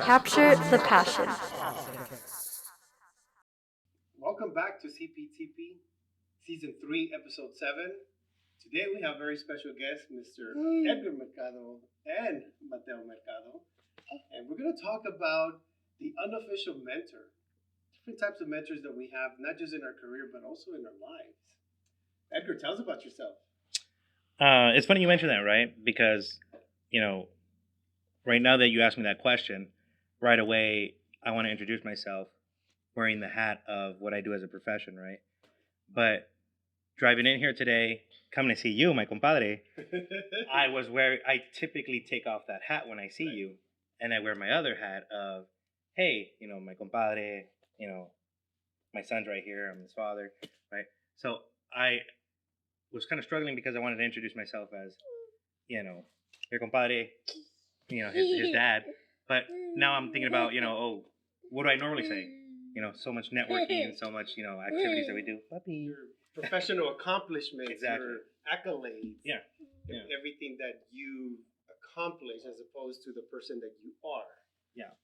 Capture the passion. Welcome back to CPTP, Season 3, Episode 7. Today we have very special guest, Mr. Edgar Mercado and Mateo Mercado. And we're going to talk about the unofficial mentor. Different types of mentors that we have, not just in our career, but also in our lives. Edgar, tell us about yourself. It's funny you mentioned that, right? Because, right now that you asked me that question, right away, I want to introduce myself wearing the hat of what I do as a profession, right? But driving in here today, coming to see you, my compadre, I typically take off that hat when I see you, and I wear my other hat of, hey, my compadre, my son's right here, I'm his father, right? So I was kind of struggling because I wanted to introduce myself as, your compadre, his dad. But now I'm thinking about, what do I normally say? So much networking and so much, activities that we do. Puppy. Your professional accomplishments, Exactly. your accolades, Yeah. everything that you accomplish as opposed to the person that you are. Yeah.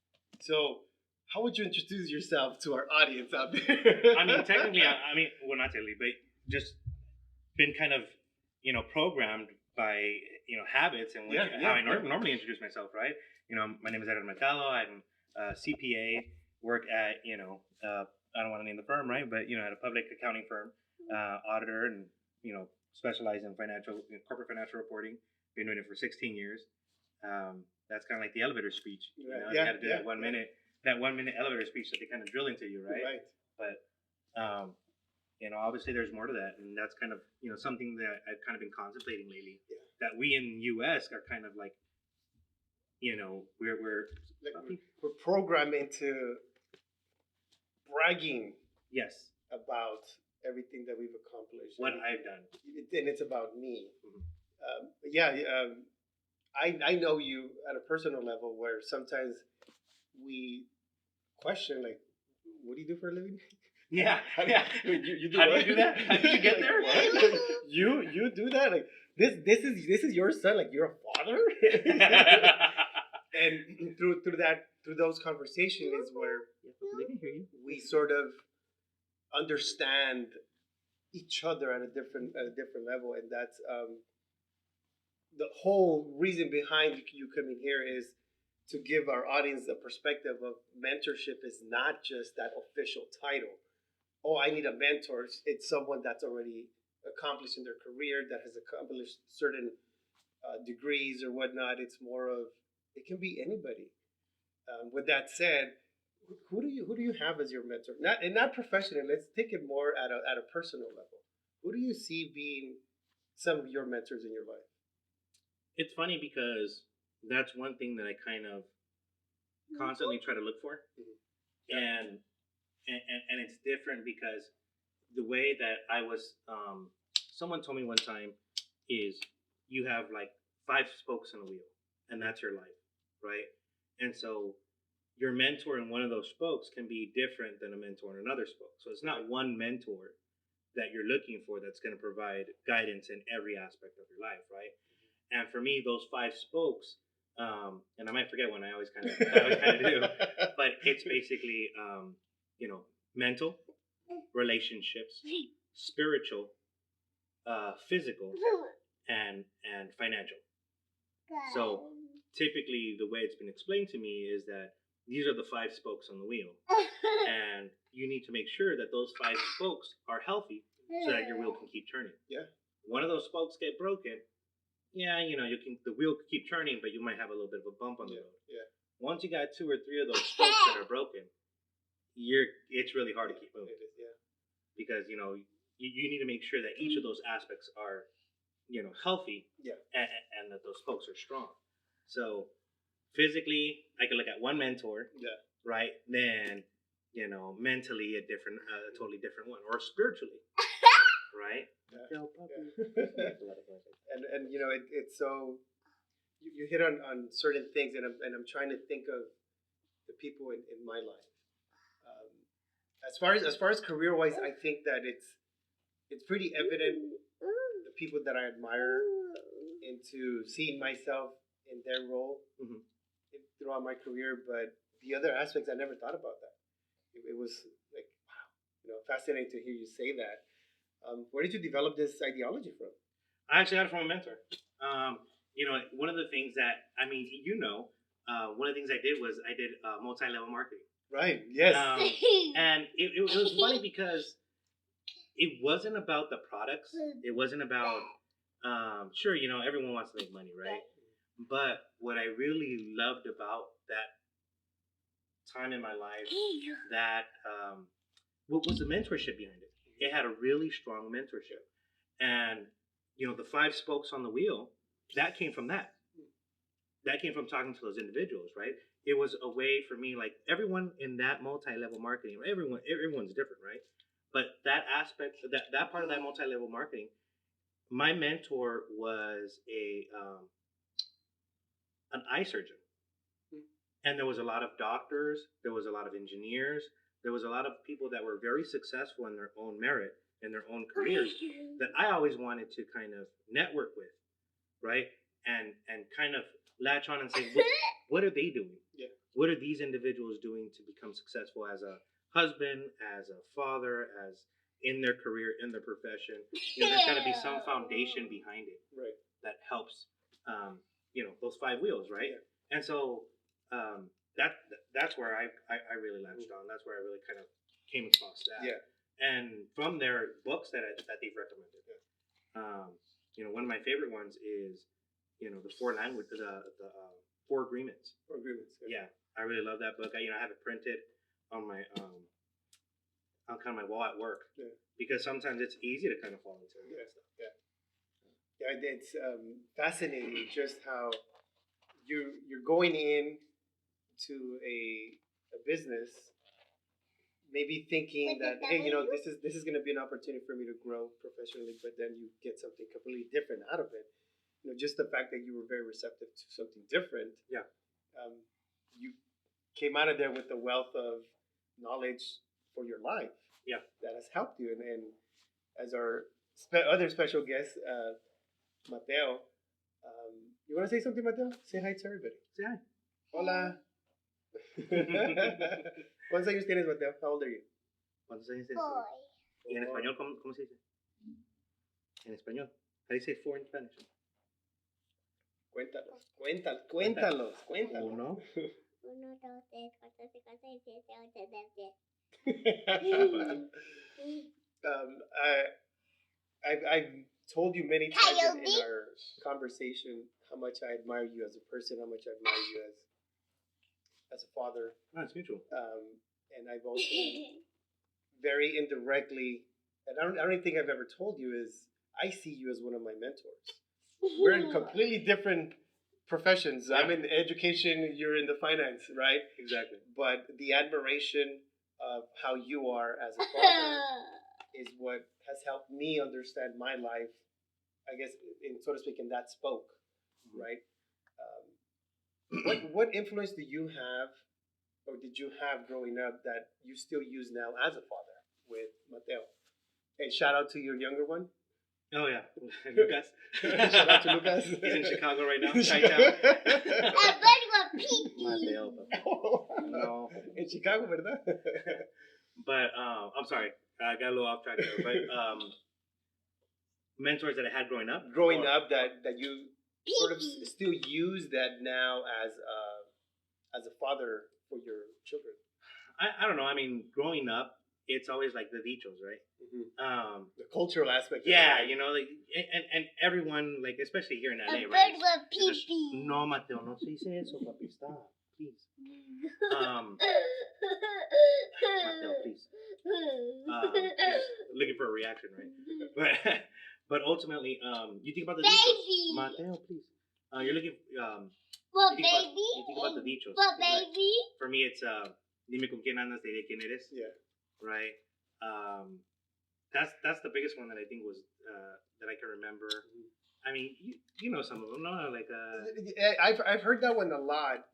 So, how would you introduce yourself to our audience out there? Technically, well, not technically, but just been kind of, programmed by, habits and how I normally introduce myself, right? My name is Edgar Mercado. I'm a CPA, work at, I don't want to name the firm, right? But, at a public accounting firm, auditor, and, specialize in corporate financial reporting. Been doing it for 16 years. That's kind of like the elevator speech. You got to do that 1 minute elevator speech that they kind of drill into you, right? But, obviously there's more to that, and that's kind of, something that I've kind of been contemplating lately. Yeah. That we in the U.S. are kind of like, we're programmed into bragging. Yes. About everything that we've accomplished. What I've done. And it's about me. Mm-hmm. I know you at a personal level where sometimes we question, like, what do you do for a living? Yeah. You do How what? do you do that? How did you get there? What? You do that? Like, this is your son, like you're a father? And through those conversations is where we sort of understand each other at a different level, and that's the whole reason behind you coming here is to give our audience a perspective of mentorship is not just that official title. Oh, I need a mentor. It's someone that's already accomplished in their career, that has accomplished certain degrees or whatnot. It's more of, it can be anybody. With that said, who do you have as your mentor? Not professionally. Let's take it more at a personal level. Who do you see being some of your mentors in your life? It's funny because that's one thing that I kind of constantly try to look for. Mm-hmm. And it's different because the way that I was, someone told me one time is you have like 5 spokes in a wheel, and that's your life, right? And so your mentor in one of those spokes can be different than a mentor in another spoke. So it's not one mentor that you're looking for that's going to provide guidance in every aspect of your life, right? And for me, those 5 spokes, and I might forget one, I always kind of do, but it's basically, mental, relationships, spiritual, physical, and financial. So typically the way it's been explained to me is that these are the 5 spokes on the wheel, and you need to make sure that those 5 spokes are healthy so that your wheel can keep turning. Yeah. One of those spokes get broken, the wheel can keep turning, but you might have a little bit of a bump on the road. Yeah. Once you got 2 or 3 of those spokes that are broken, it's really hard to keep moving. Because you need to make sure that each of those aspects are healthy, and that those spokes are strong. So physically, I can look at one mentor, right? Then mentally a totally different one, or spiritually, right? And it's so you hit on certain things, and I'm trying to think of the people in my life. As far as career wise, I think that it's pretty evident the people that I admire into seeing myself in their role. Mm-hmm. throughout my career, but the other aspects I never thought about that. It was like wow, fascinating to hear you say that. Where did you develop this ideology from? I actually got it from a mentor. One of the things that one of the things I did was I did multi-level marketing. Right. Yes. And it was funny because it wasn't about the products. It wasn't about sure, everyone wants to make money, right? But what I really loved about that time in my life, that what was the mentorship behind it? It had a really strong mentorship, and the 5 spokes on the wheel that came from that. That came from talking to those individuals, right? It was a way for me, like everyone in that multi-level marketing, everyone's different, right? But that aspect, that part of that multi-level marketing, my mentor was an eye surgeon, and there was a lot of doctors, there was a lot of engineers, there was a lot of people that were very successful in their own merit, in their own careers, that I always wanted to kind of network with, right? And kind of latch on and say, what are they doing? Yeah. What are these individuals doing to become successful as a husband, as a father, as in their career, in their profession? There's got to be some foundation behind it, right, that helps, those 5 wheels, right? Yeah. And so that's where I really latched on. That's where I really kind of came across that. Yeah. And from their books that they've recommended, one of my favorite ones is the 4 language, the 4 agreements. 4 agreements. Yeah, I really love that book. I have it printed on my on kind of my wall at work. Yeah. Because sometimes it's easy to kind of fall into that stuff. Yeah. Yeah, it's fascinating just how you're going in to a business, maybe thinking that hey, this is going to be an opportunity for me to grow professionally, but then you get something completely different out of it. Just the fact that you were very receptive to something different. Yeah. You came out of there with a wealth of knowledge for your life. Yeah. That has helped you, and as our other special guest, Mateo. You want to say something, Mateo? Say hi to everybody. Say hi. Hola. ¿Cuántos años tienes, Mateo? How old are you? ¿Cuántos años tienes? ¿Y en español cómo se dice? En español. How do you say 4 in Spanish? Cuéntalos. 1, 1, 2, 3, 4, 5, 6, 7, 8, 9, 10. I've told you many times in our conversation how much I admire you as a person, how much I admire you as a father. Oh, it's mutual. And I've also very indirectly, and I don't think I've ever told you, is I see you as one of my mentors. We're in completely different professions. Yeah. I'm in education, you're in the finance, right? Exactly. But the admiration of how you are as a father is what has helped me understand my life, I guess, in so to speak, in that spoke, right? What influence do you have, or did you have growing up that you still use now as a father with Mateo? And shout out to your younger one. Oh yeah, Lucas. Shout out to Lucas. He's in Chicago right now. Chi-town. Mateo. No. In Chicago, ¿verdad? But I'm sorry, I got a little off track there. But mentors that I had growing up. That you sort of still use that now as a father for your children. I don't know. I mean, growing up, it's always like the dichos, right? Mm-hmm. The cultural aspect. Yeah, like, and everyone, like, especially here in LA, right? No, Mateo, no se dice eso, papi. Stop, please. Mateo, please. Looking for a reaction, right? But ultimately, you think about the dichos. Mateo, please. You're looking. You think about the dichos. Baby. Right? For me, it's dime con quién andas, te diré quién eres. Yeah. Right. That's the biggest one that I think was that I can remember. I mean, you know some of them, no? Like I've heard that one a lot,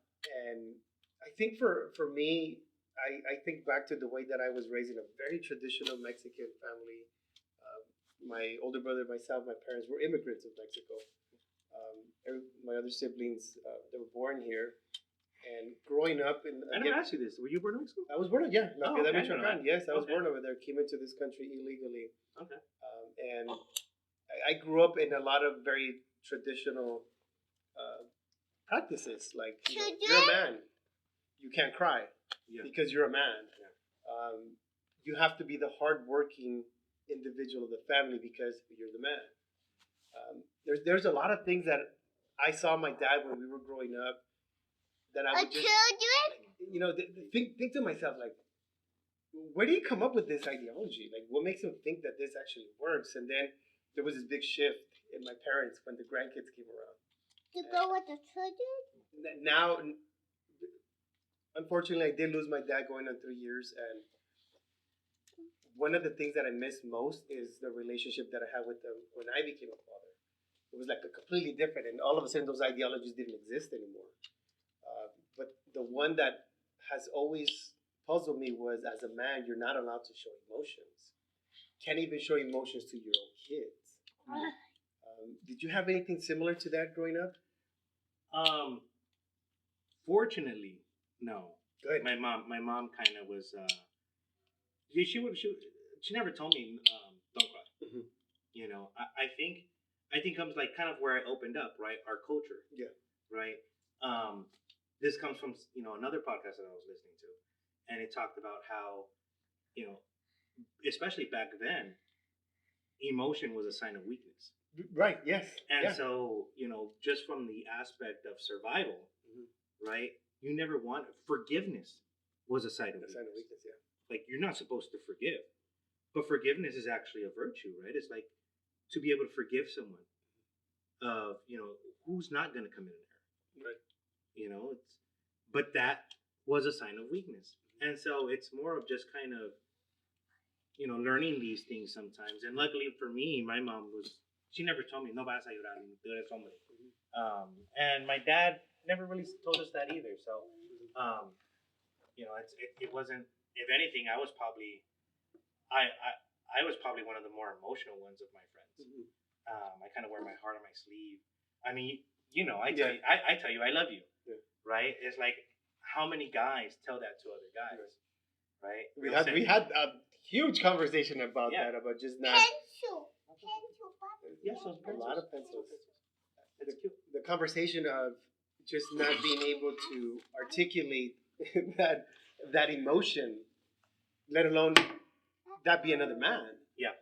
and I think for me, I think back to the way that I was raised in a very traditional Mexican family. My older brother, myself, my parents were immigrants of Mexico. My other siblings, they were born here, and growing up in. I never asked you this. Were you born in Mexico? I was born, yeah. La Piedad, okay. Michoacán. Yes, I was Okay. born over there. Came into this country illegally. Okay. And I grew up in a lot of very traditional practices. Like, you're a man. You can't cry because you're a man. Yeah. You have to be the hardworking individual of the family because you're the man. There's a lot of things that I saw my dad when we were growing up that I would just, think to myself, like, where do you come up with this ideology? Like, what makes him think that this actually works? And then there was this big shift in my parents when the grandkids came around. To go with the children? Now, unfortunately, I did lose my dad going on 3 years, and one of the things that I miss most is the relationship that I had with them when I became a father. It was like a completely different, and all of a sudden those ideologies didn't exist anymore. But the one that has always puzzled me was, as a man, you're not allowed to show emotions. Can't even show emotions to your own kids. Did you have anything similar to that growing up? Fortunately, no. Good. My mom kind of was. She never told me don't cry. Mm-hmm. You know, I think comes like kind of where I opened up, right? Our culture. Yeah. Right. This comes from another podcast that I was listening to, and it talked about how, especially back then, emotion was a sign of weakness. Right. Yes. And so, just from the aspect of survival, right? You never want forgiveness was a sign of weakness. Yeah. Like, you're not supposed to forgive, but forgiveness is actually a virtue, right? It's like to be able to forgive someone of, who's not going to commit an error. Right. But that was a sign of weakness. And so it's more of just kind of, learning these things sometimes. And luckily for me, my mom she never told me, no vas a llorar, and my dad never really told us that either. So, it wasn't, if anything, I was probably one of the more emotional ones of my friends. I kind of wear my heart on my sleeve. I mean, I tell you, I love you. Yeah. Right? It's like, how many guys tell that to other guys? Right? We had a huge conversation about that, about just not. Pencil. Yes, those a lot of pencils. It's cute. The conversation of just not being able to articulate that emotion, let alone that be another man. Yeah.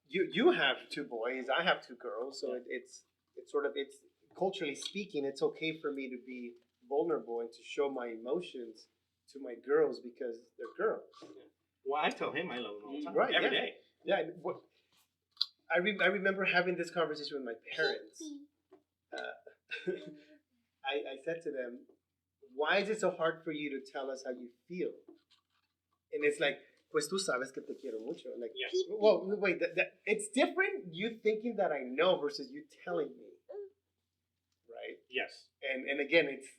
You have 2 boys. I have 2 girls. So it's culturally speaking, it's okay for me to be vulnerable and to show my emotions to my girls because they're girls. Well, I tell him I love him all the time. Right. Every day. Yeah. I remember having this conversation with my parents. I said to them, why is it so hard for you to tell us how you feel? And it's like, pues tú sabes que te quiero mucho. Like, well, wait, it's different you thinking that I know versus you telling me. Right? Yes. And again, it's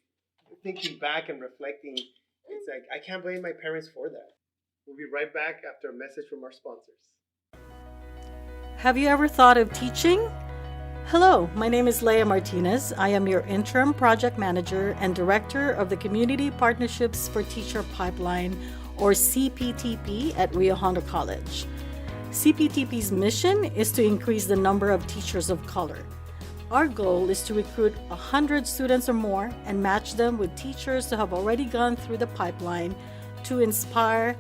thinking back and reflecting. It's like, I can't blame my parents for that. We'll be right back after a message from our sponsors. Have you ever thought of teaching? Hello, my name is Leah Martinez. I am your interim project manager and director of the Community Partnerships for Teacher Pipeline, or CPTP, at Rio Hondo College. CPTP's mission is to increase the number of teachers of color. Our goal is to recruit 100 students or more and match them with teachers who have already gone through the pipeline to inspire,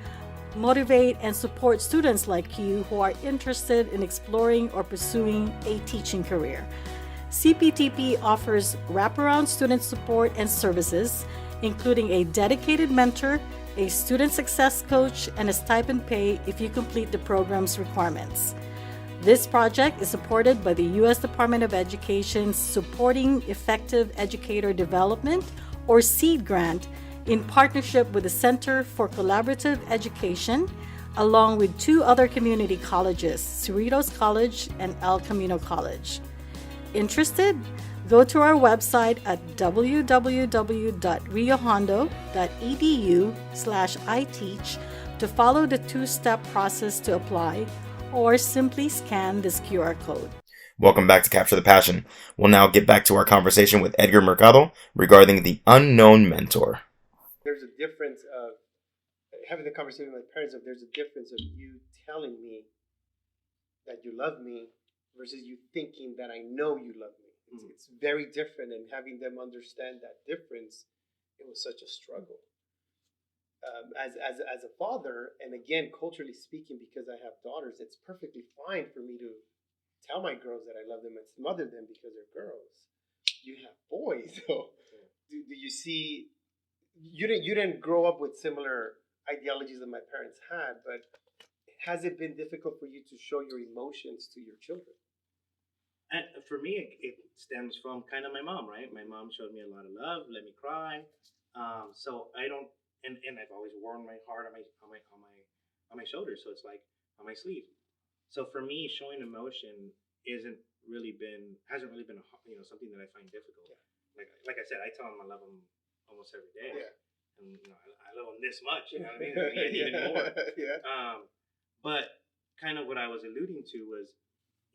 motivate, and support students like you who are interested in exploring or pursuing a teaching career. CPTP offers wraparound student support and services, including a dedicated mentor, a student success coach, and a stipend pay if you complete the program's requirements. This project is supported by the U.S. Department of Education's Supporting Effective Educator Development, or SEED grant, in partnership with the Center for Collaborative Education, along with 2 other community colleges, Cerritos College and El Camino College. Interested? Go to our website at www.riohondo.edu/iteach to follow the 2-step process to apply, or simply scan this QR code. Welcome back to Capture the Passion. We'll now get back to our conversation with Edgar Mercado regarding the unknown mentor. There's a difference of having the conversation with my parents. If there's a difference of you telling me that you love me versus you thinking that I know you love me. It's very different, and having them understand that difference, it was such a struggle. As a father, and again, culturally speaking, because I have daughters, it's perfectly fine for me to tell my girls that I love them and smother them because they're girls. You have boys, so do you see? You didn't grow up with similar ideologies that my parents had, but has it been difficult for you to show your emotions to your children? And for me, it stems from kind of my mom, right? My mom showed me a lot of love, let me cry. So I don't, and I've always worn my heart on my shoulders, so it's like on my sleeve. So for me, showing emotion hasn't really been something that I find difficult. Yeah. Like I said, I tell them I love them almost every day. Yeah. And I love them this much, you know what I mean? And even more. Yeah. But kind of what I was alluding to was,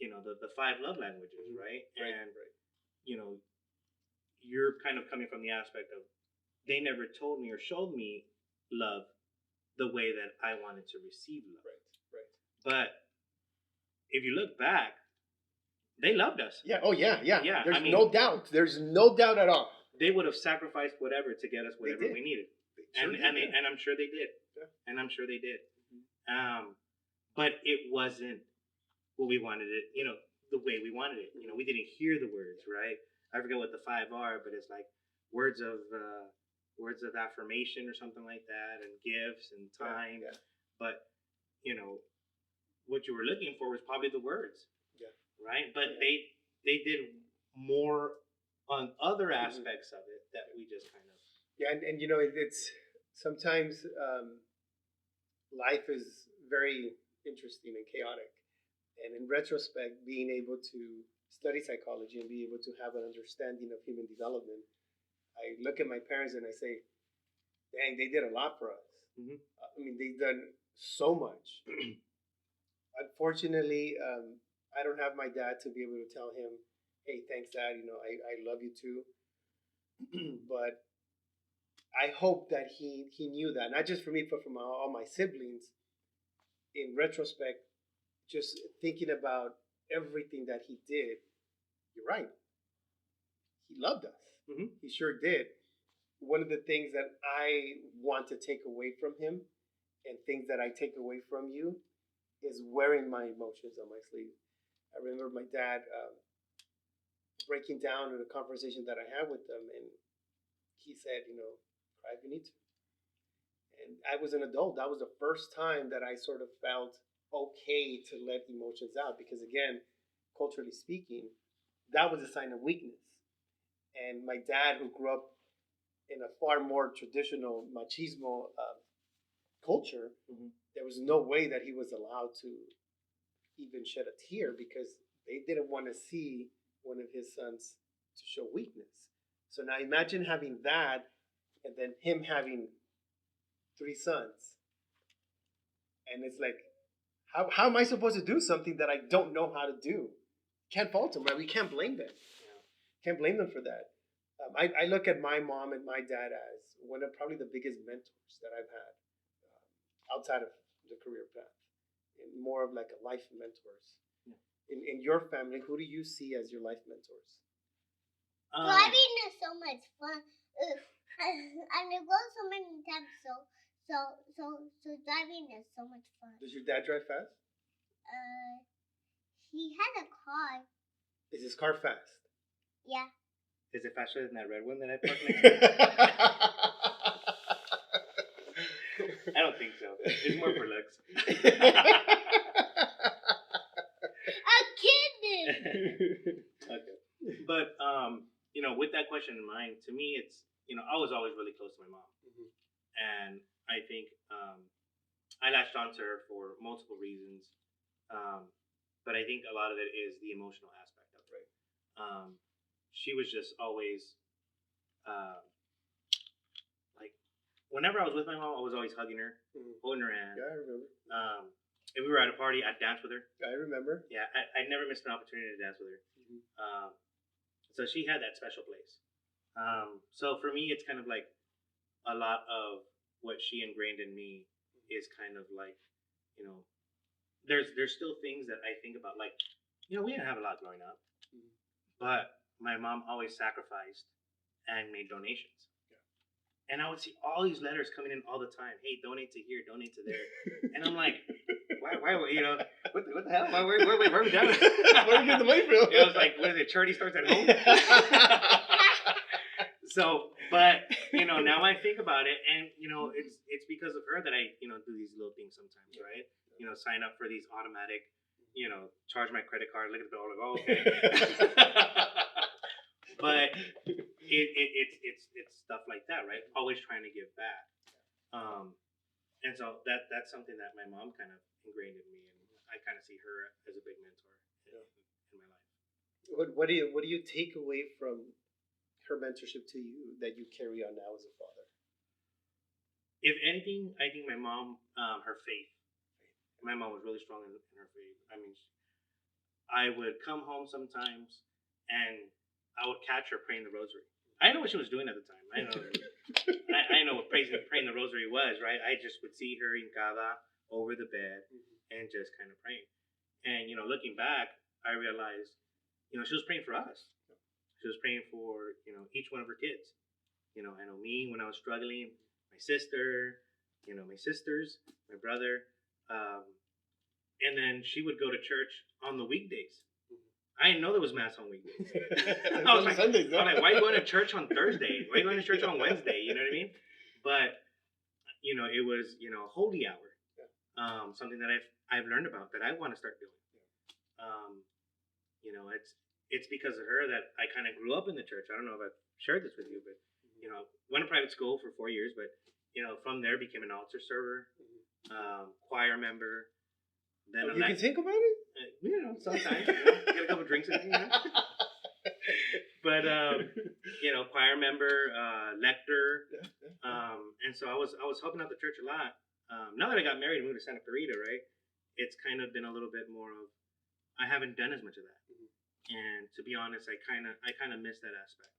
the 5 love languages, right? And you're kind of coming from the aspect of they never told me or showed me love the way that I wanted to receive love. Right. But if you look back, they loved us. Yeah. Oh, yeah. There's no doubt. There's no doubt at all. They would have sacrificed whatever to get us whatever we needed. And I'm sure they did. Yeah. And I'm sure they did. But it wasn't what we wanted it, the way we wanted it. We didn't hear the words, right? I forget what the 5 are, but it's like words of affirmation or something like that, and gifts and time. Yeah. But what you were looking for was probably the words. Yeah. Right? But they did more on other aspects of it that we just kind of. Yeah, and it's sometimes life is very interesting and chaotic. And in retrospect, being able to study psychology and be able to have an understanding of human development, I look at my parents and I say, dang, they did a lot for us. Mm-hmm. I mean, they've done so much. Unfortunately, I don't have my dad to be able to tell him, hey, thanks, Dad, I love you too. But I hope that he knew that, not just for me, but for all my siblings. In retrospect, just thinking about everything that he did, you're right. He loved us. Mm-hmm. He sure did. One of the things that I want to take away from him, and things that I take away from you, is wearing my emotions on my sleeve. I remember my dad breaking down in a conversation that I had with them, and he said, cry if you need to. And I was an adult. That was the first time that I sort of felt okay to let emotions out, because again, culturally speaking, that was a sign of weakness. And my dad, who grew up in a far more traditional machismo culture, there was no way that he was allowed to even shed a tear, because they didn't want to see one of his sons to show weakness. So now imagine having that, and then him having 3 sons. And it's like, how am I supposed to do something that I don't know how to do? Can't fault them, right? We can't blame them. Yeah. Can't blame them for that. I look at my mom and my dad as one of probably the biggest mentors that I've had outside of the career path, and more of like a life mentors. Yeah. In your family, who do you see as your life mentors? Driving is so much fun. And it goes so many times, so driving is so much fun. Does your dad drive fast? He has a car. Is his car fast? Yeah. Is it faster than that red one that I parked next to? I don't think so. It's more for looks. I'm kidding. Okay. But, with that question in mind, to me, it's, I was always really close to my mom. Mm-hmm. And I think I latched on to her for multiple reasons. But I think a lot of it is the emotional aspect of it. Right. She was just always, whenever I was with my mom, I was always hugging her, holding her hand. Yeah, I remember. If we were at a party, I'd dance with her. I remember. Yeah, I never missed an opportunity to dance with her. So she had that special place. So for me, it's kind of like a lot of what she ingrained in me is kind of like, you know, there's still things that I think about. Like, you know, we didn't have a lot growing up, but my mom always sacrificed and made donations. And I would see all these letters coming in all the time. Hey, donate to here, donate to there. And I'm like, why, you know, what the hell? Where are we down? Where are you getting the money from? I was like, what is it? Charity starts at home? So, but, you know, now I think about it, and, you know, it's because of her that I, you know, do these little things sometimes, right? You know, sign up for these automatic, you know, charge my credit card, look at the bill, like, oh, okay. But it's stuff like that, right? Always trying to give back. And so that's something that my mom kind of ingrained in me, and I kind of see her as a big mentor in my life. What do you take away from her mentorship to you that you carry on now as a father? If anything, I think my mom, her faith. My mom was really strong in her faith. I mean, I would come home sometimes, and I would catch her praying the rosary. I didn't know what she was doing at the time. I didn't know what praying the rosary was, right? I just would see her hincada over the bed and just kind of praying. And, you know, looking back, I realized, you know, she was praying for us. She was praying for, you know, each one of her kids. You know, I know me when I was struggling, my sister, you know, my sisters, my brother. And then she would go to church on the weekdays. I didn't know there was mass on weekdays. I was like, Sundays, why are you going to church on Thursday? Why are you going to church on Wednesday? You know what I mean? But, you know, it was, you know, holy hour. Something that I've learned about that I want to start doing. You know, it's because of her that I kind of grew up in the church. I don't know if I've shared this with you, but, you know, went to private school for 4 years, but, you know, from there became an altar server, choir member. Then you can think about it? You know, sometimes. You know, get a couple drinks in, you know. But, you know, choir member, lector. And so I was helping out the church a lot. Now that I got married and moved to Santa Clarita, right, it's kind of been a little bit more of, I haven't done as much of that. And to be honest, I kind of miss that aspect.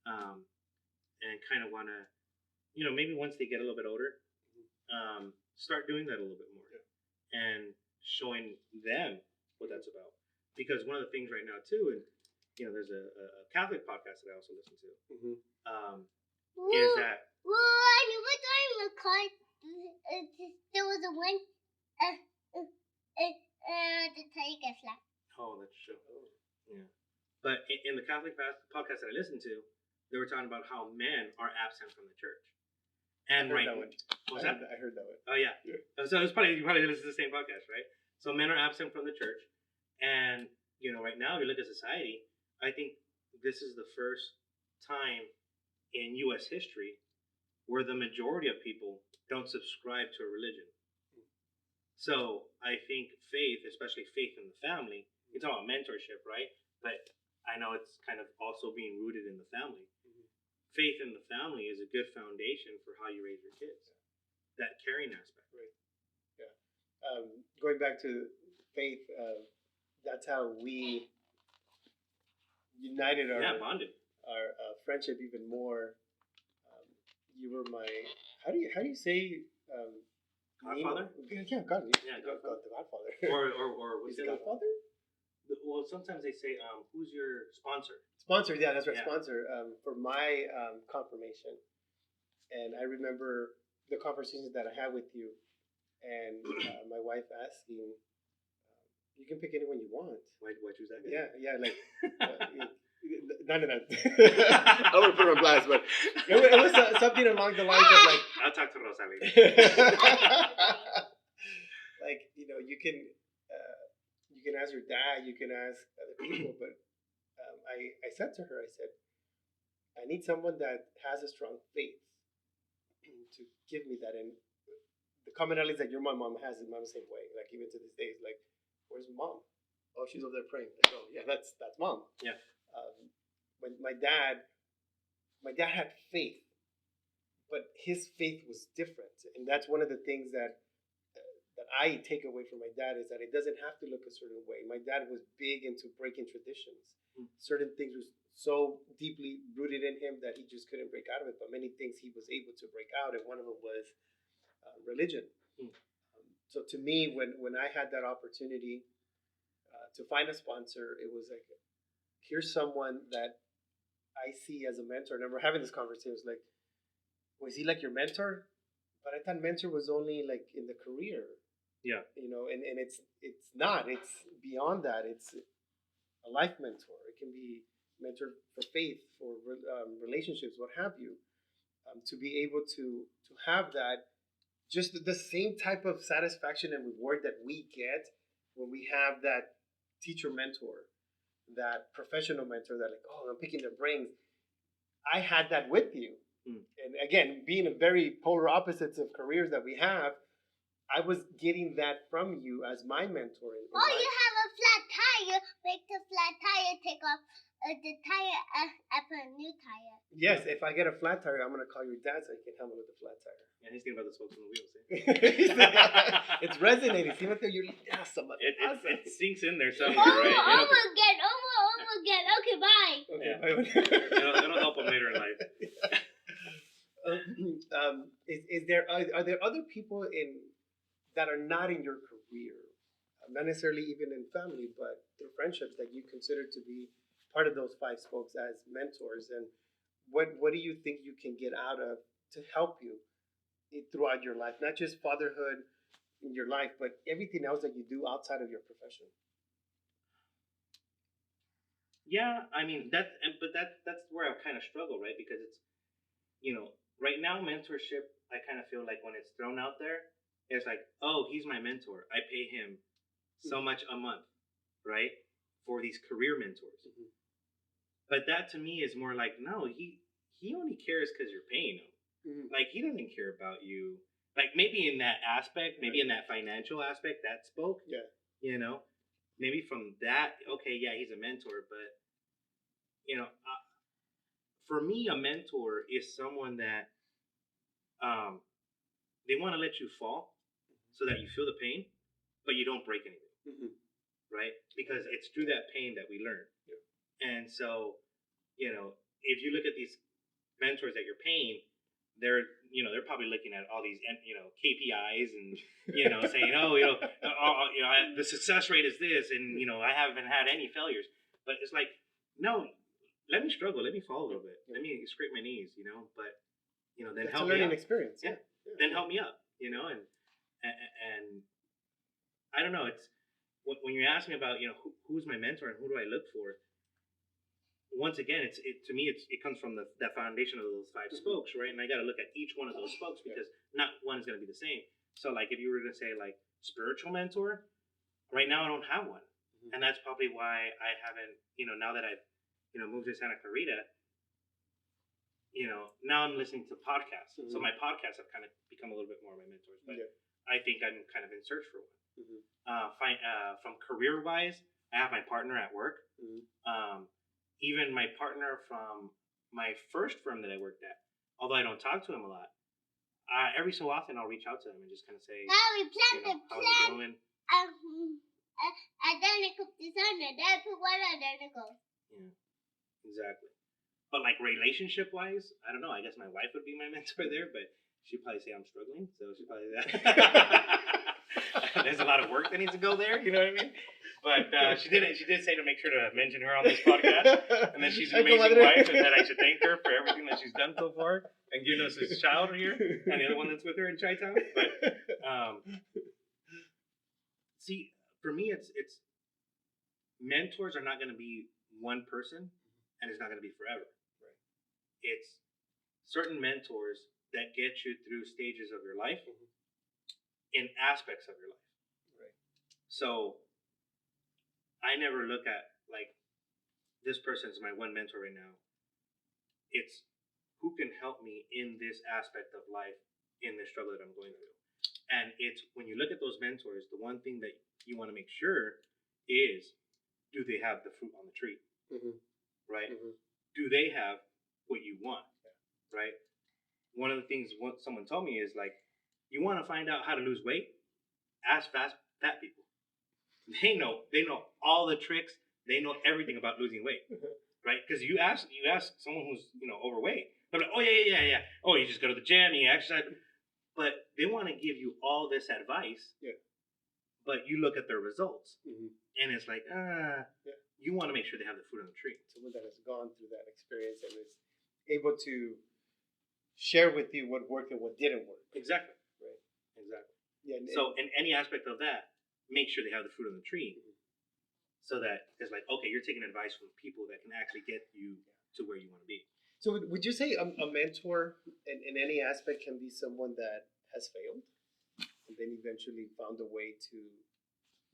And kind of want to, you know, maybe once they get a little bit older, start doing that a little bit more. And showing them what that's about. Because one of the things right now too, and you know, there's a Catholic podcast that I also listen to. Is that there was a one the tiger gets flat. Oh, that's true. Yeah. But in the Catholic podcast that I listen to, they were talking about how men are absent from the church. And I heard that one. I heard that one. Oh yeah. So it's you probably listen to the same podcast, right? So men are absent from the church, and you know, right now, if you look at society, I think this is the first time in U.S. history where the majority of people don't subscribe to a religion. So I think faith, especially faith in the family, it's all about mentorship, right? But I know it's kind of also being rooted in the family. Faith in the family is a good foundation for how you raise your kids. That caring aspect. Right. Yeah. Going back to faith, that's how we united our bonded our friendship even more. You were my how do you say Godfather? Yeah, God. Yeah, God, the Godfather. Or what's the Godfather? Well, sometimes they say, who's your sponsor? Sponsor, yeah, that's right, Yeah. sponsor for my confirmation. And I remember the conversations that I had with you, and my wife asking, you can pick anyone you want. Why choose that guy? Yeah, like, no. I don't want to put her on blast, but it was something along the lines of like, I'll talk to Rosalie. like, you know, you can ask your dad, you can ask other people, but I said to her, I said, I need someone that has a strong faith to give me that. And the commonalities that your mom has is the same way. Like even to this day, it's like, where's mom? Oh, she's over there praying. Like, oh, yeah, that's mom. Yeah. When my dad had faith, but his faith was different, and that's one of the things that I take away from my dad is that it doesn't have to look a certain way. My dad was big into breaking traditions. Certain things was so deeply rooted in him that he just couldn't break out of it. But many things he was able to break out, and one of them was religion. So to me, when I had that opportunity to find a sponsor, it was like, here's someone that I see as a mentor. And I remember having this conversation. It was like, was he like your mentor? But I thought mentor was only like in the career. Yeah. And it's not. It's beyond that. It's a life mentor. It can be mentor for faith, for relationships, what have you. To be able to have that, just the same type of satisfaction and reward that we get when we have that teacher mentor, that professional mentor, that like, oh, I'm picking their brains. I had that with you. And again, being a very polar opposites of careers that we have, I was getting that from you as my mentor. You have a flat tire. Make the flat tire take off the tire and put a new tire. Yes, if I get a flat tire, I'm going to call your dad so he can help me with the flat tire. Yeah, he's thinking about the spokes on the wheels. It's resonating. See what you're awesome. It sinks in there somewhere, Oh, right? again. Okay, bye. Okay, Yeah. It'll help him later in life. Are there other people that are not in your career, not necessarily even in family, but through friendships that you consider to be part of those 5 spokes as mentors? And what do you think you can get out of to help you throughout your life, not just fatherhood in your life, but everything else that you do outside of your profession? Yeah, I mean that's where I kind of struggle, right? Because it's, right now mentorship, I kind of feel like when it's thrown out there, it's like, oh, he's my mentor. I pay him so much a month, right, for these career mentors. Mm-hmm. But that to me is more like, no, he only cares because you're paying him. Mm-hmm. Like, he doesn't care about you. Like, maybe in that aspect, maybe in that financial aspect, that spoke. Yeah. Maybe from that, okay, yeah, he's a mentor. But, for me, a mentor is someone that they want to let you fall so that you feel the pain, but you don't break anything. Mm-hmm. Right? Because it's through that pain that we learn. Yeah. And so, if you look at these mentors that you're paying, they're probably looking at all these, KPIs and, saying, the success rate is this, and, I haven't had any failures. But it's like, no, let me struggle. Let me fall a little bit. Let me scrape my knees, but, then help me up. It's a learning experience. Yeah. Then help me up, and I don't know. It's when you're asking about, who's my mentor and who do I look for. Once again, to me it comes from that foundation of those 5 spokes, right? And I got to look at each one of those spokes because not one is going to be the same. So, like, if you were to say like spiritual mentor, right now I don't have one, and that's probably why I haven't. Now that I've moved to Santa Clarita, now I'm listening to podcasts. Mm-hmm. So my podcasts have kind of become a little bit more my mentors, but I think I'm kind of in search for one. Mm-hmm. From career wise, I have my partner at work. Mm-hmm. Even my partner from my first firm that I worked at, although I don't talk to him a lot, every so often I'll reach out to him and just kind of say, how's it going? Identical designer. That's one identical. Yeah, exactly. But like relationship wise, I don't know. I guess my wife would be my mentor there, but she'd probably say I'm struggling. So she'd probably there's a lot of work that needs to go there. You know what I mean? But she did say to make sure to mention her on this podcast, and that she's an amazing wife, and that I should thank her for everything that she's done so far, and giving us this child here, and the other one that's with her in Chi-Town. But see, for me, it's mentors are not going to be one person, and it's not going to be forever. Right? It's certain mentors that get you through stages of your life, in aspects of your life. Right. So I never look at like this person's my one mentor right now. It's who can help me in this aspect of life, in the struggle that I'm going through. And it's when you look at those mentors, the one thing that you want to make sure is, do they have the fruit on the tree? Mm-hmm. Right? Mm-hmm. Do they have what you want? Yeah. Right? One of the things someone told me is like, you want to find out how to lose weight? ask fat people. They know all the tricks. They know everything about losing weight, right? Because you ask someone who's overweight, they're like, oh yeah. Oh, you just go to the gym, you exercise, but they want to give you all this advice. Yeah. But you look at their results, and it's like, you want to make sure they have the fruit on the tree. Someone that has gone through that experience and is able to share with you what worked and what didn't work. Exactly. Right. Exactly. Yeah. So in any aspect of that, make sure they have the fruit on the tree, so that it's like, okay, you're taking advice from people that can actually get you to where you want to be. So would you say a mentor in any aspect can be someone that has failed and then eventually found a way to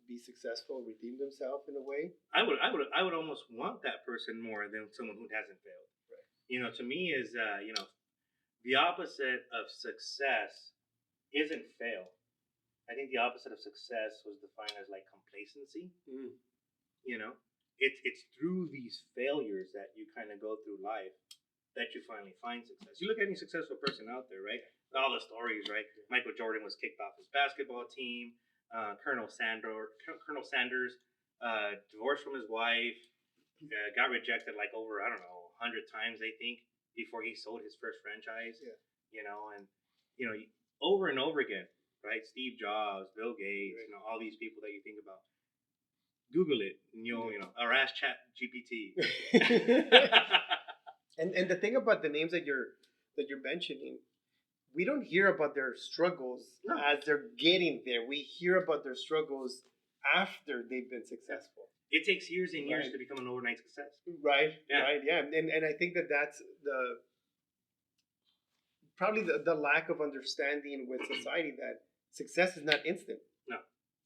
be successful, redeem themselves in a way? I would almost want that person more than someone who hasn't failed. Right. To me is the opposite of success isn't fail. I think the opposite of success was defined as like complacency. It's through these failures that you kind of go through life that you finally find success. You look at any successful person out there, right? All the stories, right? Michael Jordan was kicked off his basketball team. Colonel Sanders divorced from his wife, got rejected like over 100 times, I think, before he sold his first franchise. Yeah. Over and over again, right? Steve Jobs, Bill Gates, right. All these people that you think about. Google it, or ask Chat GPT. And the thing about the names that you're mentioning, we don't hear about their struggles as they're getting there. We hear about their struggles after they've been successful. It takes years and years to become an overnight success. Right. Yeah. Right. Yeah. And I think that's probably the lack of understanding with society that success is not instant. No.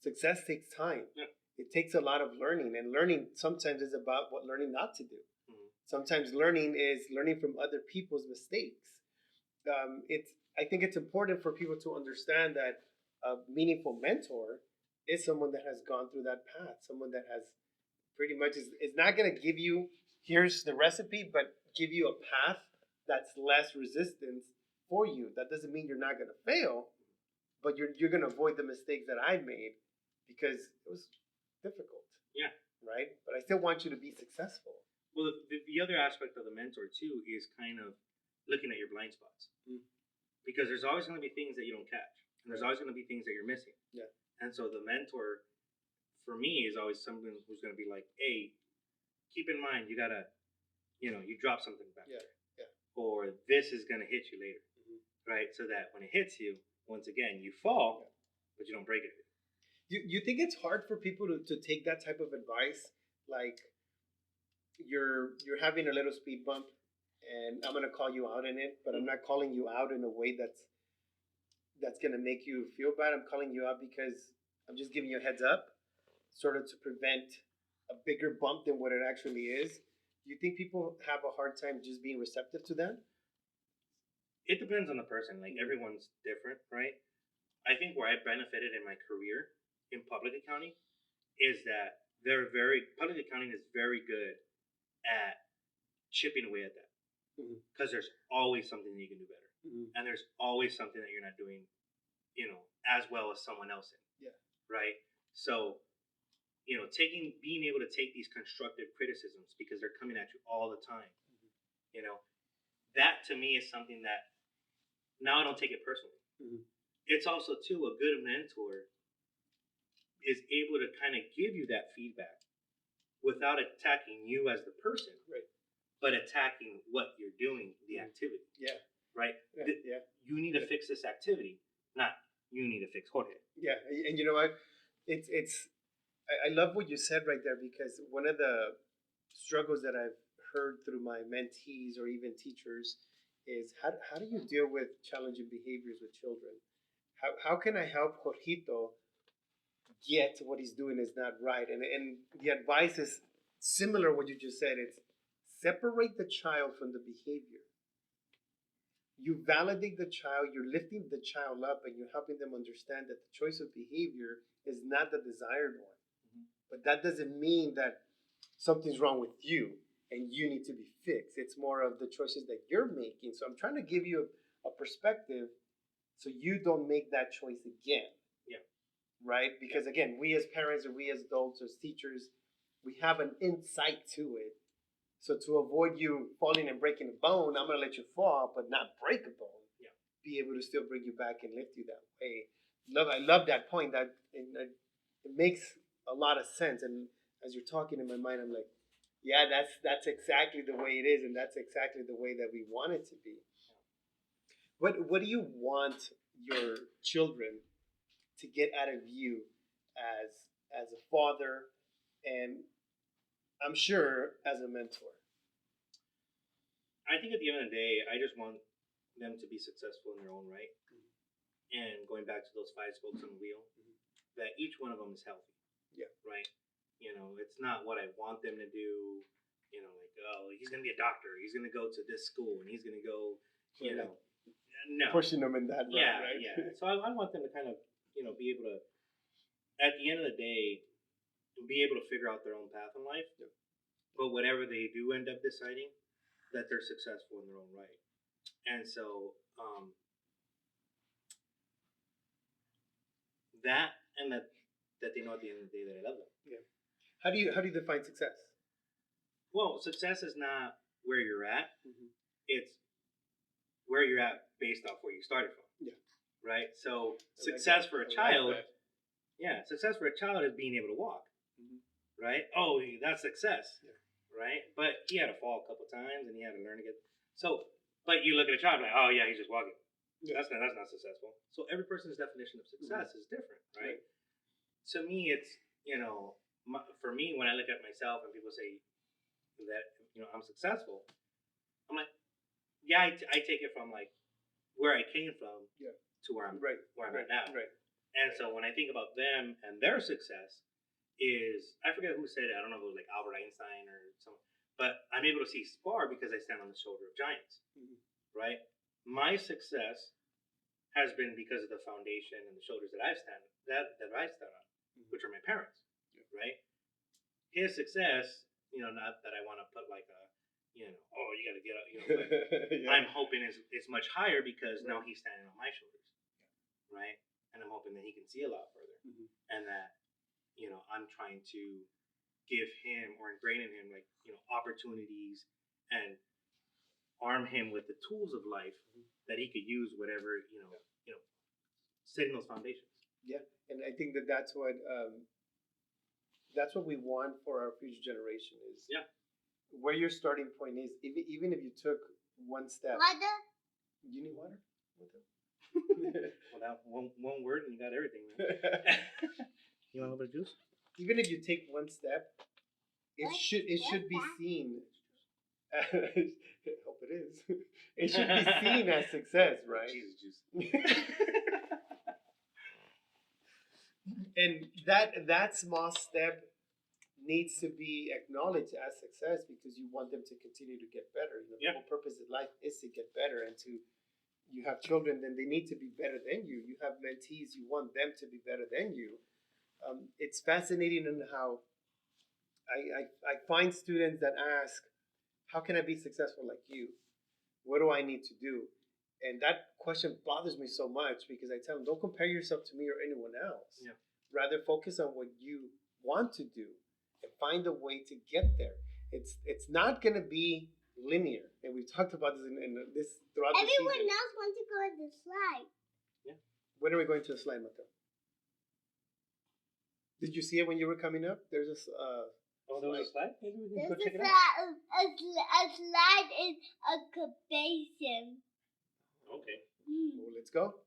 Success takes time. Yeah. It takes a lot of learning, and learning sometimes is about learning not to do. Sometimes learning is learning from other people's mistakes. I think it's important for people to understand that a meaningful mentor is someone that has gone through that path, someone that has pretty much is not going to give you, here's the recipe, but give you a path that's less resistance for you. That doesn't mean you're not going to fail, but you're going to avoid the mistakes that I made because it was difficult. Yeah. Right? But I still want you to be successful. Well, the other aspect of the mentor, too, is kind of looking at your blind spots. Because there's always going to be things that you don't catch. And there's always going to be things that you're missing. Yeah. And so the mentor, for me, is always someone who's going to be like, hey, keep in mind, you got to, you drop something back there. Yeah. Or this is going to hit you later. Right? So that when it hits you, once again, you fall, but you don't break it. You think it's hard for people to take that type of advice? Like, you're having a little speed bump, and I'm gonna call you out in it, but I'm not calling you out in a way that's gonna make you feel bad. I'm calling you out because I'm just giving you a heads up, sort of to prevent a bigger bump than what it actually is. Do you think people have a hard time just being receptive to that? It depends on the person. Like, everyone's different, right? I think where I benefited in my career in public accounting is that public accounting is very good at chipping away at that, because there's always something that you can do better, and there's always something that you're not doing, as well as someone else in. Yeah. Right. So, being able to take these constructive criticisms because they're coming at you all the time, that to me is something that now I don't take it personally. It's also too, a good mentor is able to kind of give you that feedback without attacking you as the person, right? But attacking what you're doing, the activity. Yeah. Right? Yeah. You need to fix this activity, not you need to fix Jorge. Yeah. And you know what? I love what you said right there, because one of the struggles that I've heard through my mentees or even teachers is how do you deal with challenging behaviors with children? How can I help Jorgito get what he's doing is not right? And the advice is similar to what you just said. It's separate the child from the behavior. You validate the child, you're lifting the child up, and you're helping them understand that the choice of behavior is not the desired one. But that doesn't mean that something's wrong with you and you need to be fixed. It's more of the choices that you're making. So I'm trying to give you a perspective so you don't make that choice again. Yeah. right? Because again, we as parents or we as adults or teachers, we have an insight to it. So to avoid you falling and breaking a bone, I'm gonna let you fall, but not break a bone. Yeah. Be able to still bring you back and lift you that way. I love that point. It makes a lot of sense. And as you're talking in my mind, I'm like, yeah, that's exactly the way it is, and that's exactly the way that we want it to be. What do you want your children to get out of you as a father, and I'm sure as a mentor? I think at the end of the day, I just want them to be successful in their own right. And going back to those 5 spokes on the wheel, that each one of them is healthy. Yeah. Right? It's not what I want them to do. Like, oh, he's going to be a doctor. He's going to go to this school, and he's going to go, no. Pushing them in that Yeah, right? Yeah. So I want them to kind of, be able to, at the end of the day, be able to figure out their own path in life. Yeah. But whatever they do end up deciding, that they're successful in their own right. And so that they know at the end of the day that I love them. Yeah. How do you define success? Well, success is not where you're at. Mm-hmm. It's where you're at based off where you started from. Yeah. Right? So success for a child, success for a child is being able to walk. Mm-hmm. Right? Oh, that's success. Yeah. Right? But he had to fall a couple times and he had to learn to get. So, but you look at a child like, oh yeah, he's just walking. Yeah. That's not successful. So every person's definition of success is different, right? To me, it's for me, when I look at myself and people say that I'm successful, I'm like, yeah, I take it from like where I came from to where I'm at now. Right. And so when I think about them and their success, I forget who said it. I don't know if it was like Albert Einstein or someone, but I'm able to see far because I stand on the shoulder of giants. Mm-hmm. Right. My success has been because of the foundation and the shoulders that I stand on, which are my parents. Right. His success, not that I want to put like a, oh, you got to get up, but I'm hoping it's much higher because now he's standing on my shoulders. Right. And I'm hoping that he can see a lot further, and that, I'm trying to give him or ingrain in him like, opportunities and arm him with the tools of life that he could use whatever, setting those foundations. Yeah. And I think that's what we want for our future generation is where your starting point is. Even if you took one step. Water? You need water? Well, that one word and you got everything. You want a little bit of juice? Even if you take one step, it should be seen. I hope it is. It should be seen as success, right? Jesus juice. And that small step needs to be acknowledged as success because you want them to continue to get better. The whole purpose of life is to get better, and you have children, then they need to be better than you. You have mentees, you want them to be better than you. It's fascinating in how I find students that ask, how can I be successful like you? What do I need to do? And that question bothers me so much because I tell them, don't compare yourself to me or anyone else. Yeah. Rather focus on what you want to do and find a way to get there. It's not going to be linear. And we've talked about this in this throughout the season. Everyone else wants to go on the slide. Yeah. When are we going to the slide, Mateo? Did you see it when you were coming up? There's a there was a slide? Maybe we can go check it out. A slide is a compilation. Okay. Well, let's go.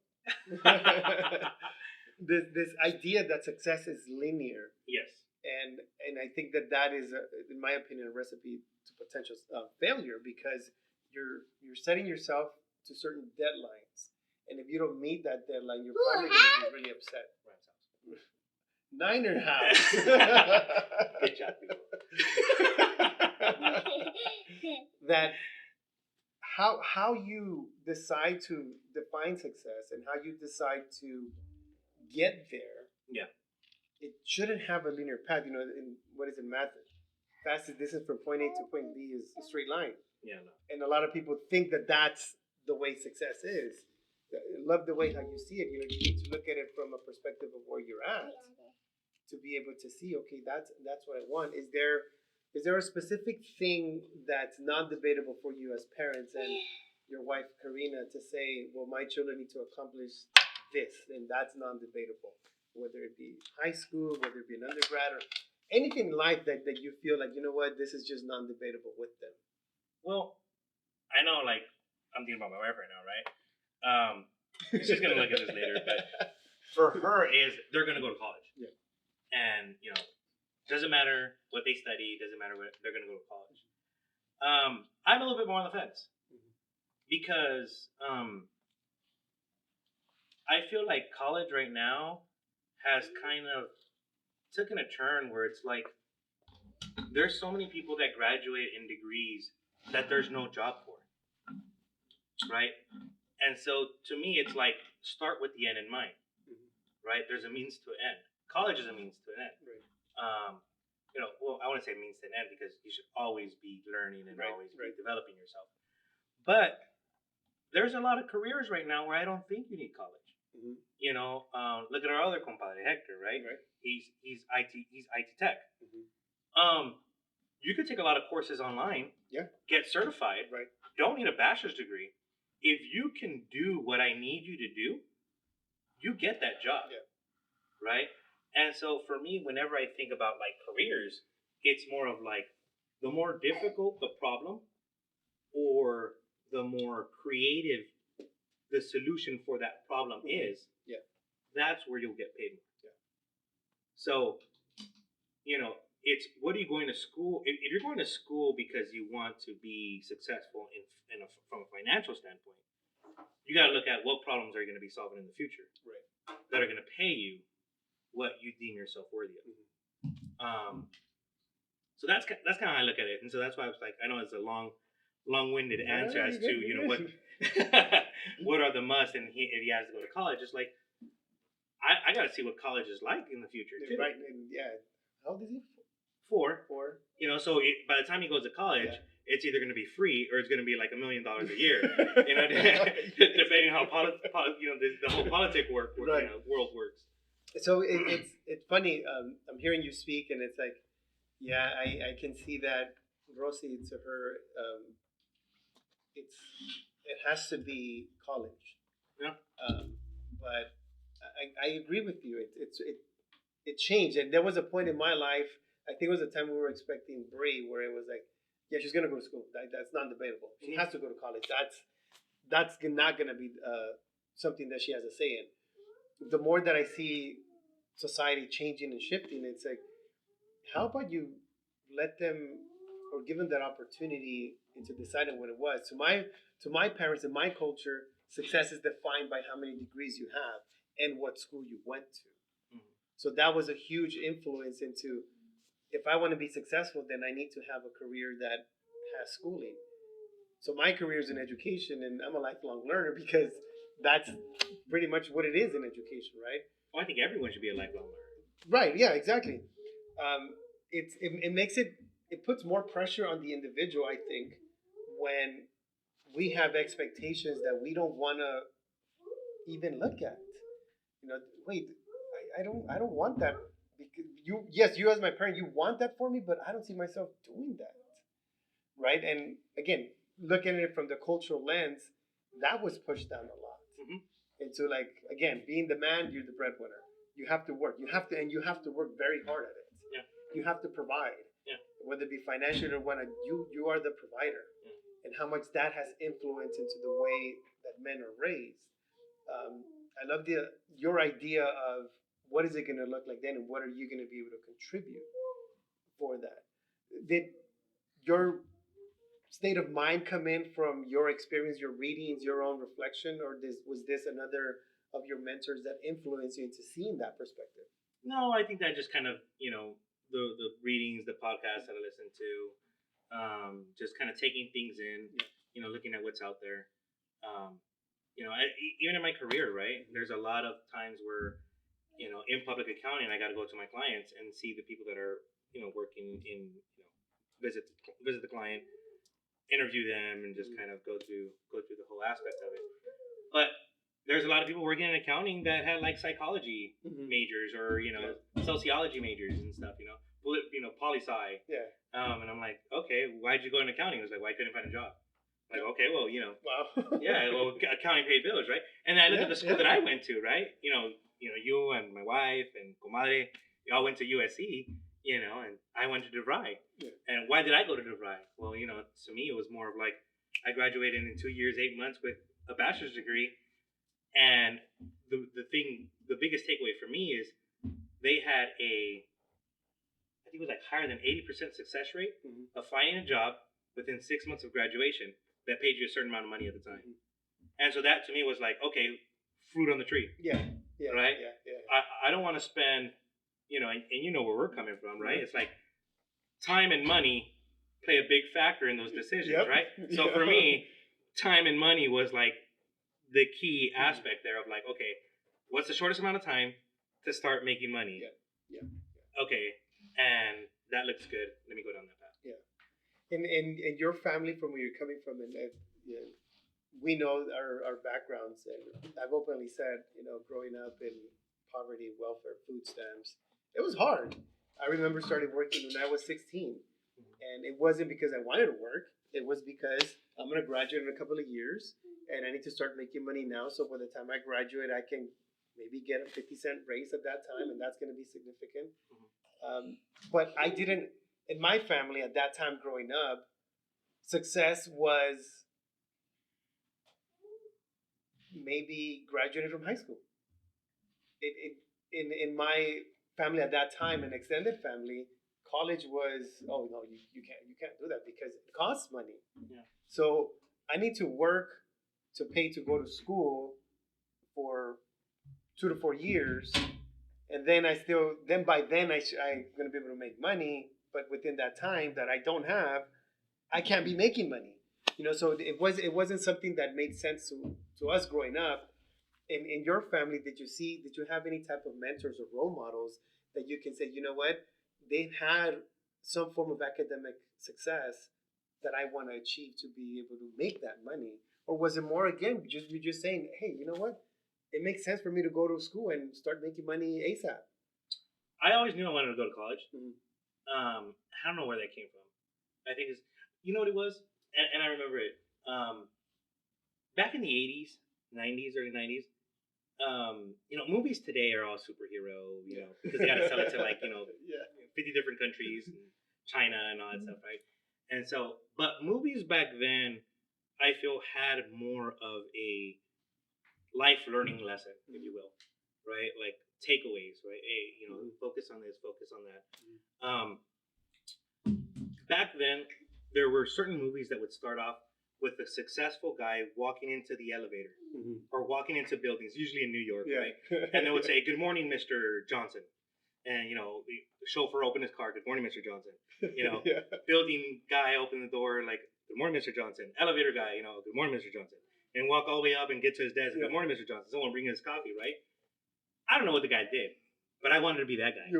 This idea that success is linear. Yes. And I think that is, in my opinion, a recipe to potential failure because you're setting yourself to certain deadlines, and if you don't meet that deadline, you're probably going to be really upset. Niner house. Good job, people. That how you decide to define success and how you decide to get there. Yeah. It shouldn't have a linear path. In what is in math? Fastest distance from point A to point B is a straight line. Yeah. No. And a lot of people think that that's the way success is. love the way how you see it. You need to look at it from a perspective of where you're at to be able to see, okay, that's what I want. Is there a specific thing that's non-debatable for you as parents and your wife Karina to say, well, my children need to accomplish this, and that's non-debatable, whether it be high school, whether it be an undergrad, or anything in life that you feel like, you know what, this is just non-debatable with them. Well, I know, like, I'm thinking about my wife right now, right? She's gonna look at this later, but for her is they're gonna go to college. Yeah. And doesn't matter what they study, doesn't matter what they're gonna go to college. I'm a little bit more on the fence because I feel like college right now has kind of taken a turn where it's like there's so many people that graduate in degrees that there's no job for, right? And so to me, it's like start with the end in mind, right? There's a means to an end. College is a means to an end. Right. Well, I wouldn't say means to an end because you should always be learning and always be right. developing yourself. But there's a lot of careers right now where I don't think you need college. Look at our other compadre, Hector, right? He's IT tech. You could take a lot of courses online, get certified, right? Don't need a bachelor's degree. If you can do what I need you to do, you get that job, right? And so for me, whenever I think about like careers, it's more of like the more difficult the problem or the more creative the solution for that problem is, that's where you'll get paid more. So, it's what are you going to school? If you're going to school because you want to be successful from a financial standpoint, you got to look at what problems are you going to be solving in the future, right? That are going to pay you what you deem yourself worthy of. So that's kind of how I look at it, and so that's why I was like, I know it's a long-winded answer as to what what are the must, and if he has to go to college, it's like I got to see what college is like in the future too. Right, and how old is he? 4. So by the time he goes to college, it's either going to be free or it's going to be like $1 million a year. Depending how the whole politic world works. So it's funny. I'm hearing you speak, and it's like, I can see that Rosie, to her, it has to be college. Yeah. But I agree with you. It changed, and there was a point in my life. I think it was a time we were expecting Bree, where it was like, she's gonna go to school. That's non-debatable. She has to go to college. That's not gonna be something that she has a say in. The more that I see society changing and shifting, it's like, how about you let them or give them that opportunity into deciding what it was. To my parents and my culture, success is defined by how many degrees you have and what school you went to. So that was a huge influence into, if I want to be successful, then I need to have a career that has schooling. So my career is in education, and I'm a lifelong learner because that's pretty much what it is in education, right? Well, I think everyone should be a lifelong learner. Right, yeah, exactly. It puts more pressure on the individual, I think, when we have expectations that we don't want to even look at. I don't want that. Because you as my parent, you want that for me, but I don't see myself doing that, right? And again, looking at it from the cultural lens, that was pushed down a lot. Into again, being the man, you're the breadwinner. You have to work. You have to work very hard at it. Yeah. You have to provide. Yeah. Whether it be financial or whatnot, you are the provider. Yeah. And how much that has influence into the way that men are raised. I love your idea of what is it going to look like then, and what are you going to be able to contribute for that? Did your state of mind come in from your experience, your readings, your own reflection, or was this another of your mentors that influenced you into seeing that perspective? No, I think that just kind of, the readings, the podcasts that I listen to, just kind of taking things in, looking at what's out there. Even in my career, right, there's a lot of times where, in public accounting, I got to go to my clients and see the people that are, working in, visit the client, interview them, and just kind of go through the whole aspect of it. But there's a lot of people working in accounting that had like psychology majors or sociology majors and stuff. Poli-sci. Yeah. And I'm like, okay, why'd you go into accounting? I was like, well, I couldn't find a job. Like, okay, well, Wow. yeah, well, accounting paid bills, right? And then I look at the school that I went to, right? You and my wife and comadre, you all went to USC, and I went to DeVry. Yeah. And why did I go to DeVry? Well, to me, it was more of like, I graduated in 2 years, 8 months with a bachelor's degree. And the biggest takeaway for me is they had I think it was like higher than 80% success rate of finding a job within 6 months of graduation that paid you a certain amount of money at the time. And so that to me was like, okay, fruit on the tree. Yeah. Right? Yeah. I don't want to spend, and you know where we're coming from, right? It's like time and money play a big factor in those decisions, right? So for me, time and money was like the key aspect there of like, okay, what's the shortest amount of time to start making money? Yeah. Okay, and that looks good. Let me go down that path. Yeah. And your family, from where you're coming from, and we know our backgrounds, and I've openly said, growing up in poverty, welfare, food stamps, it was hard. I remember starting working when I was 16, and it wasn't because I wanted to work. It was because I'm going to graduate in a couple of years, and I need to start making money now. So by the time I graduate, I can maybe get a 50-cent raise at that time, and that's going to be significant. But I didn't, in my family at that time growing up, success was maybe graduating from high school. In my family at that time, an extended family, college was, oh no, you can't do that because it costs money. Yeah. So I need to work to pay to go to school for 2 to 4 years, and then by then I'm gonna be able to make money. But within that time that I don't have, I can't be making money. So it wasn't something that made sense to us growing up. In your family, did you have any type of mentors or role models that you can say, you know what, they've had some form of academic success that I want to achieve to be able to make that money? Or was it more, again, you're just saying, hey, you know what, it makes sense for me to go to school and start making money ASAP? I always knew I wanted to go to college. I don't know where that came from. I think it's, you know what it was? And I remember it. Back in the 80s, 90s, early 90s, movies today are all superhero, because they got to sell it to 50 different countries, and China and all that stuff, right? And so, but movies back then, I feel had more of a life learning lesson, if you will, right? Like takeaways, right? Hey, focus on this, focus on that. Back then, there were certain movies that would start off with a successful guy walking into the elevator or walking into buildings, usually in New York, right? And they would say, "Good morning, Mr. Johnson." And, the chauffeur opened his car, "Good morning, Mr. Johnson." Building guy opened the door, like, "Good morning, Mr. Johnson." Elevator guy, "Good morning, Mr. Johnson." And walk all the way up and get to his desk, "Good morning, Mr. Johnson." Someone bring his coffee, right? I don't know what the guy did, but I wanted to be that guy.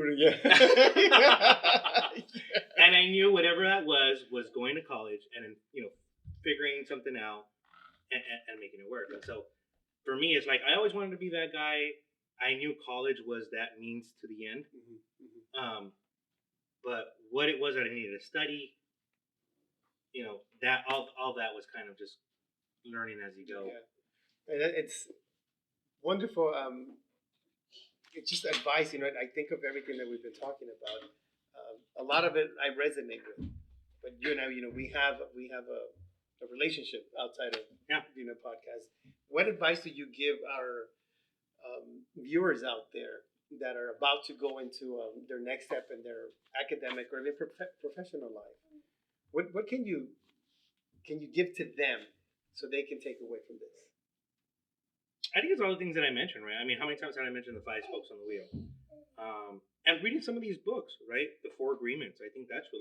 And I knew whatever that was going to college and then, figuring something out and making it work. And so for me, it's like I always wanted to be that guy. I knew college was that means to the end. But what it was that I needed to study, that all that was kind of just learning as you go. Yeah. And it's wonderful. It's just advice, I think of everything that we've been talking about. A lot of it I resonate with, but we have a relationship outside of podcast. What advice do you give our viewers out there that are about to go into their next step in their academic or even professional life? What can you give to them so they can take away from this? I think it's all the things that I mentioned, right? I mean, how many times did I mention the 5 spokes on the wheel? And reading some of these books, right? The 4 Agreements. I think that's a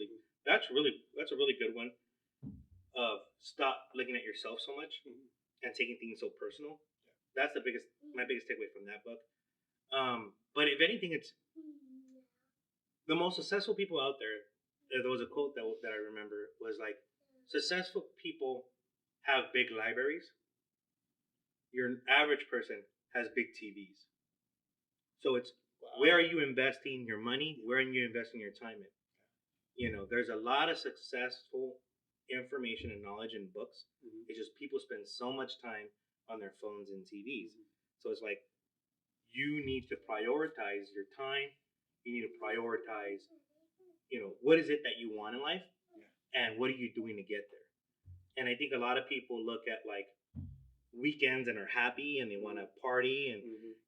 really good one. Of stop looking at yourself so much and taking things so personal. That's my biggest takeaway from that book. But if anything, it's the most successful people out there. There was a quote that I remember was like, successful people have big libraries, your average person has big TVs. So it's where are you investing your money? Where are you investing your time in? You know, there's a lot of successful information and knowledge in books. It's just people spend so much time on their phones and TVs. So it's like you need to prioritize your time. You need to prioritize, you know, what is it that you want in life, and what are you doing to get there? And I think a lot of people look at like weekends and are happy and they want to party and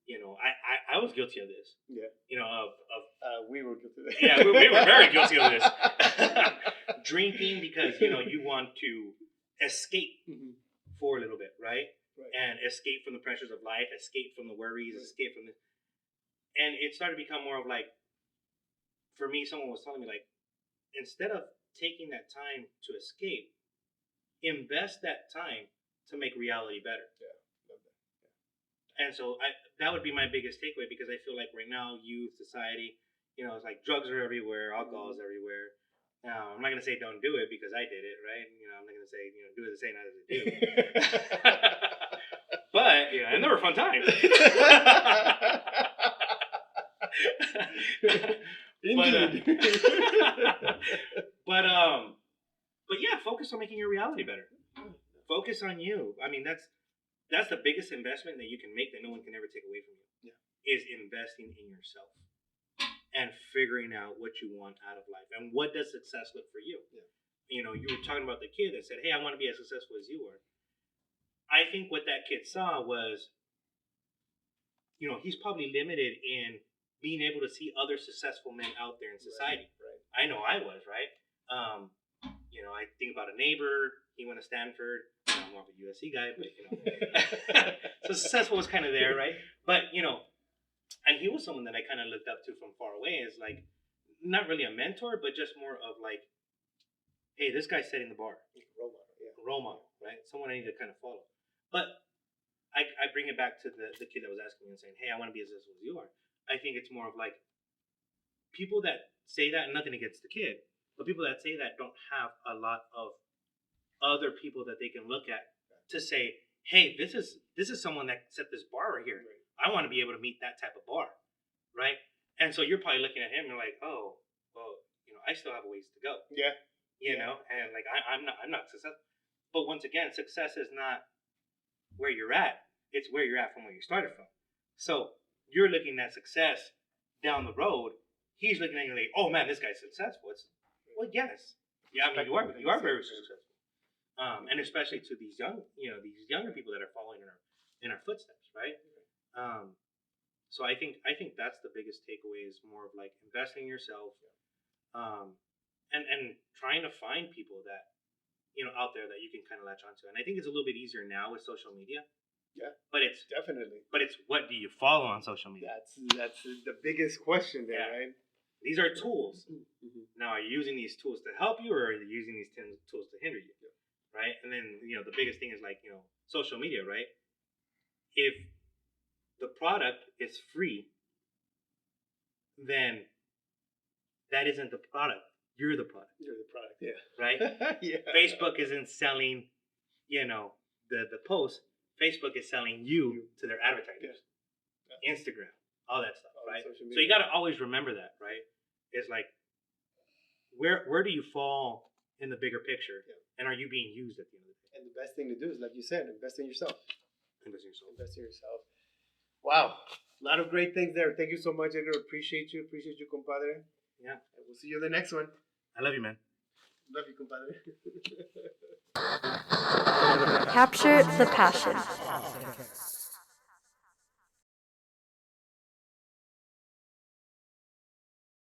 you know, I was guilty of this. Yeah. You know, of we were guilty of this. Yeah, we were very guilty of this. Drinking because, you know, you want to escape for a little bit, right? And escape from the pressures of life, escape from the worries, escape from the... And it started to become more of like, for me, someone was telling me like, instead of taking that time to escape, invest that time to make reality better. Yeah, love that. Yeah. And so that would be my biggest takeaway, because I feel like right now, youth, society, you know, it's like drugs are everywhere, alcohol is everywhere. Now, I'm not going to say don't do it because I did it, right? You know, I'm not going to say, you know, do it the same as I do. But, you know, and there were fun times. But yeah, focus on making your reality better. Focus on you. I mean, that's the biggest investment that you can make that no one can ever take away from you. Yeah. Is investing in yourself and figuring out what you want out of life and what does success look for you. Yeah. You know, you were talking about the kid that said, "Hey, I want to be as successful as you are." I think what that kid saw was, you know, he's probably limited in being able to see other successful men out there in society. Right. I know I was, right? You know, I think about a neighbor. He went to Stanford. I'm more of a USC guy, but, you know. So successful was kind of there, right? But, you know, and he was someone that I kind of looked up to from far away as, like, not really a mentor, but just more of, like, hey, this guy's setting the bar. Role model, right? Someone I need to kind of follow. But I bring it back to the kid that was asking me and saying, hey, I want to be as successful as you are. I think it's more of like people that say that, and nothing against the kid, but people that say that don't have a lot of other people that they can look at to say, hey, this is someone that set this bar right here. Right. I want to be able to meet that type of bar, right? And so you're probably looking at him and you're like, oh, well, you know, I still have a ways to go. Yeah. You know, and like I'm not successful. But once again, success is not where you're at. It's where you're at from where you started from. So you're looking at success down the road. He's looking at you like, oh man, this guy's successful. It's, well, yes. Yeah, I mean, you are very successful. And especially to these these younger people that are following in our footsteps, right? So I think that's the biggest takeaway is more of like investing in yourself, and trying to find people that, you know, out there that you can kind of latch onto. And I think it's a little bit easier now with social media. Yeah. But it's definitely. But it's what do you follow on social media? That's the biggest question there, right? These are tools. Mm-hmm. Now, are you using these tools to help you, or are you using these tools to hinder you? Yeah. Right? And then, you know, the biggest thing is like, you know, social media, right? If the product is free, then that isn't the product. You're the product. You're the product, yeah. Right? Yeah. Facebook isn't selling, you know, the post. Facebook is selling you to their advertisers. Yeah. Instagram, all that stuff, right? So you got to always remember that, right? It's like, where do you fall in the bigger picture? Yeah. And are you being used at the end of the day? And the best thing to do is, like you said, invest in yourself. Invest in yourself. Invest in yourself. Wow. A lot of great things there. Thank you so much, Edgar. Appreciate you, compadre. Yeah. And we'll see you in the next one. I love you, man. Love you, compadre. Capture the passion.